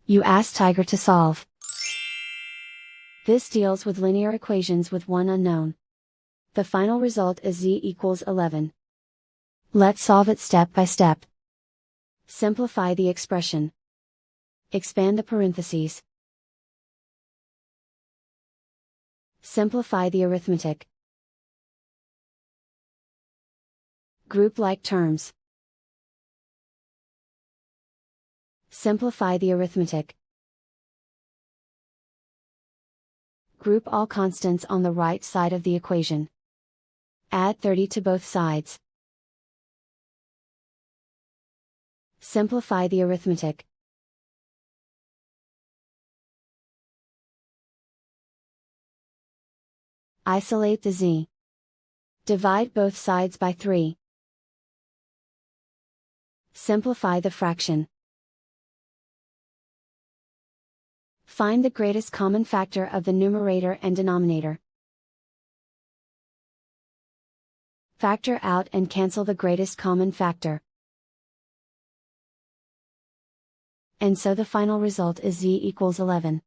You ask Tiger to solve. This deals with linear equations with one unknown. The final result is z equals 11. Let's solve it step by step. Simplify the expression. Expand the parentheses. Simplify the arithmetic. Group like terms. Simplify the arithmetic. Group all constants on the right side of the equation. Add 30 to both sides. Simplify the arithmetic. Isolate the z. Divide both sides by 3. Simplify the fraction. Find the greatest common factor of the numerator and denominator. Factor out and cancel the greatest common factor. And so the final result is z equals 11.